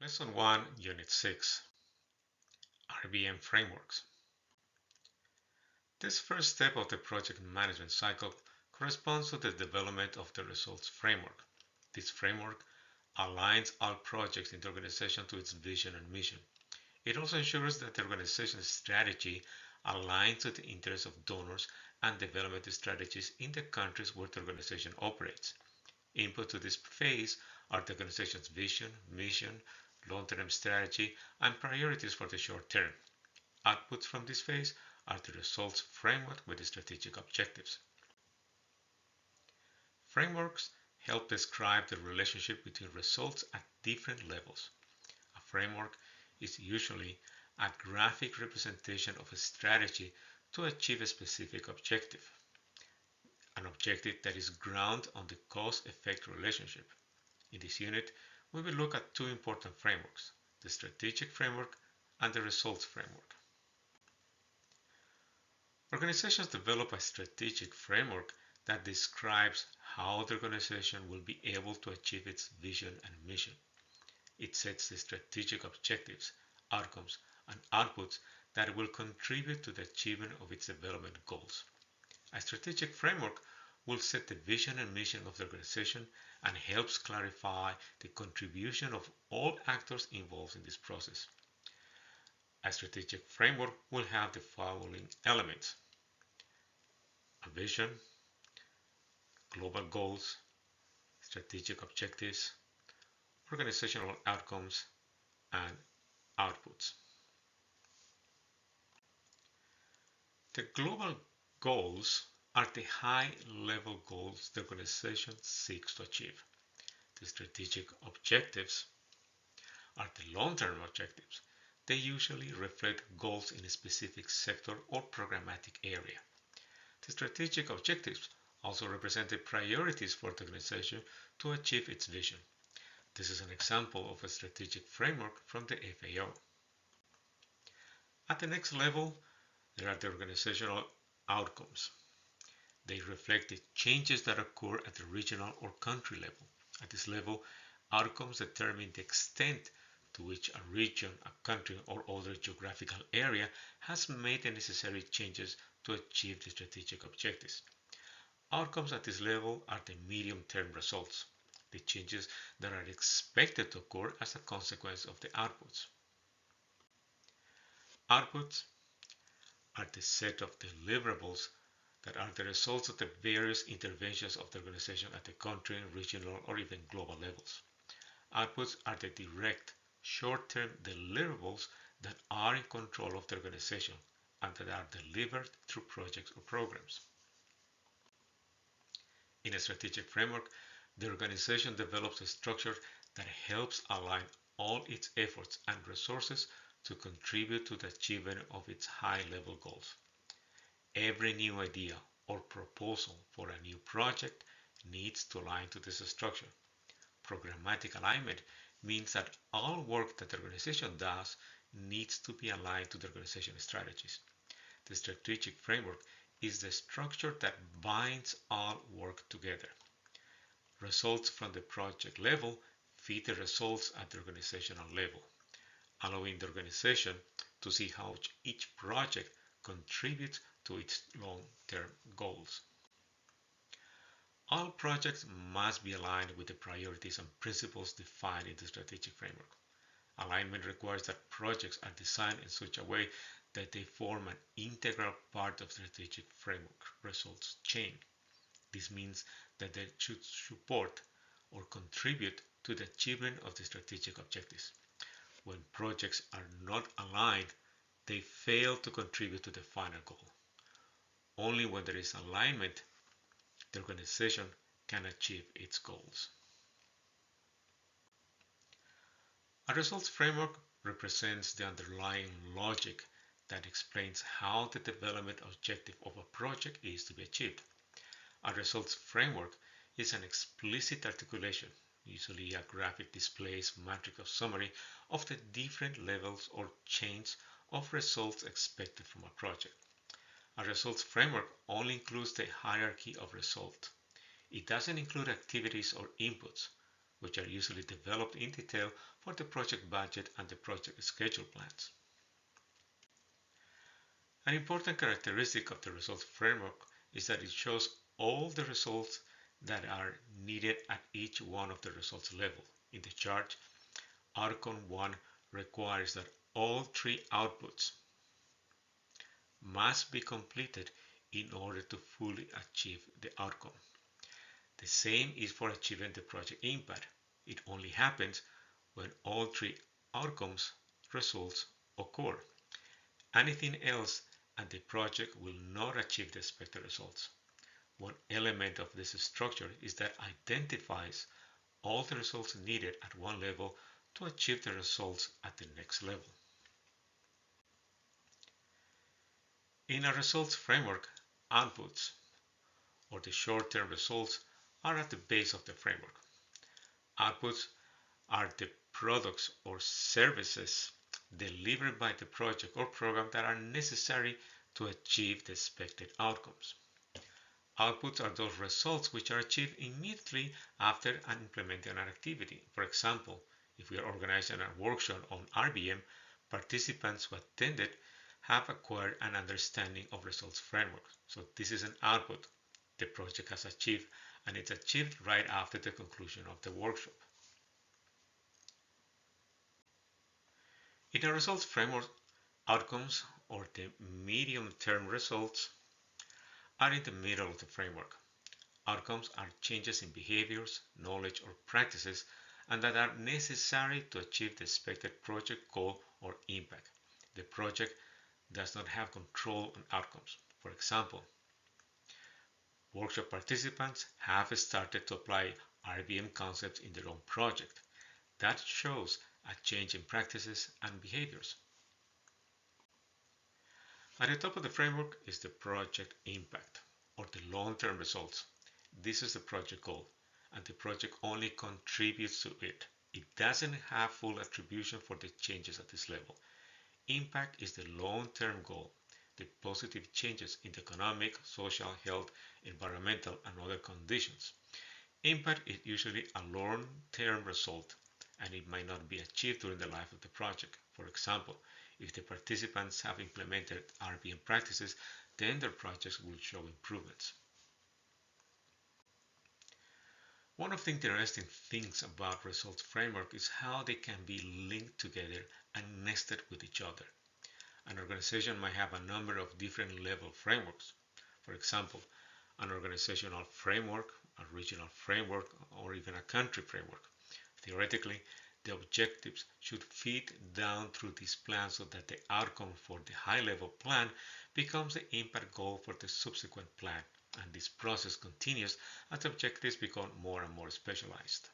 Lesson 1, Unit 6, RBM Frameworks. This first step of the project management cycle corresponds to the development of the results framework. This framework aligns all projects in the organization to its vision and mission. It also ensures that the organization's strategy aligns with the interests of donors and development strategies in the countries where the organization operates. Input to this phase are the organization's vision, mission, long-term strategy, and priorities for the short term. Outputs from this phase are the results framework with the strategic objectives. Frameworks help describe the relationship between results at different levels. A framework is usually a graphic representation of a strategy to achieve a specific objective, an objective that is grounded on the cause-effect relationship. In this unit, we will look at two important frameworks, the strategic framework and the results framework. Organizations develop a strategic framework that describes how the organization will be able to achieve its vision and mission. It sets the strategic objectives, outcomes, and outputs that will contribute to the achievement of its development goals. A strategic framework will set the vision and mission of the organization and helps clarify the contribution of all actors involved in this process. A strategic framework will have the following elements: a vision, global goals, strategic objectives, organizational outcomes, and outputs. The global goals are the high-level goals the organization seeks to achieve. The strategic objectives are the long-term objectives. They usually reflect goals in a specific sector or programmatic area. The strategic objectives also represent the priorities for the organization to achieve its vision. This is an example of a strategic framework from the FAO. At the next level, there are the organizational outcomes. They reflect the changes that occur at the regional or country level. At this level, outcomes determine the extent to which a region, a country, or other geographical area has made the necessary changes to achieve the strategic objectives. Outcomes at this level are the medium-term results, the changes that are expected to occur as a consequence of the outputs. Outputs are the set of deliverables that are the results of the various interventions of the organization at the country, regional, or even global levels. Outputs are the direct, short-term deliverables that are in control of the organization and that are delivered through projects or programs. In a strategic framework, the organization develops a structure that helps align all its efforts and resources to contribute to the achievement of its high-level goals. Every new idea or proposal for a new project needs to align to this structure. Programmatic alignment means that all work that the organization does needs to be aligned to the organization strategies. The strategic framework is the structure that binds all work together. Results from the project level feed the results at the organizational level, allowing the organization to see how each project contributes to its long-term goals. All projects must be aligned with the priorities and principles defined in the strategic framework. Alignment requires that projects are designed in such a way that they form an integral part of the strategic framework results chain. This means that they should support or contribute to the achievement of the strategic objectives. When projects are not aligned, they fail to contribute to the final goal. Only when there is alignment, the organization can achieve its goals. A results framework represents the underlying logic that explains how the development objective of a project is to be achieved. A results framework is an explicit articulation, usually a graphic displays matrix of summary of the different levels or chains of results expected from a project. A results framework only includes the hierarchy of results. It doesn't include activities or inputs. which are usually developed in detail for the project budget and the project schedule plans. An important characteristic of the results framework is that it shows all the results that are needed at each one of the results level. In the chart, outcome 1 requires that all three outputs must be completed in order to fully achieve the outcome. The same is for achieving the project impact. It only happens when all three outcomes results occur. Anything else and the project will not achieve the expected results. One element of this structure is that identifies all the results needed at one level to achieve the results at the next level. In a results framework, outputs, or the short-term results, are at the base of the framework. Outputs are the products or services delivered by the project or program that are necessary to achieve the expected outcomes. Outputs are those results which are achieved immediately after implementing an activity. For example, if we are organizing a workshop on RBM, participants who attended have acquired an understanding of results framework. So this is an output the project has achieved, and it's achieved right after the conclusion of the workshop. In a results framework, outcomes or the medium-term results are in the middle of the framework. Outcomes are changes in behaviors, knowledge, or practices, and that are necessary to achieve the expected project goal or impact. The project does not have control on outcomes. For example, workshop participants have started to apply RBM concepts in their own project. That shows a change in practices and behaviors. At the top of the framework is the project impact, or the long-term results. This is the project goal, and the project only contributes to it. It doesn't have full attribution for the changes at this level. Impact is the long-term goal, the positive changes in the economic, social, health, environmental, and other conditions. Impact is usually a long-term result, and it might not be achieved during the life of the project. For example, if the participants have implemented RBM practices, then their projects will show improvements. One of the interesting things about results framework is how they can be linked together and nested with each other. An organization might have a number of different level frameworks. For example, an organizational framework, a regional framework, or even a country framework. Theoretically, the objectives should feed down through this plan so that the outcome for the high-level plan becomes the impact goal for the subsequent plan, and this process continues as objectives become more and more specialized.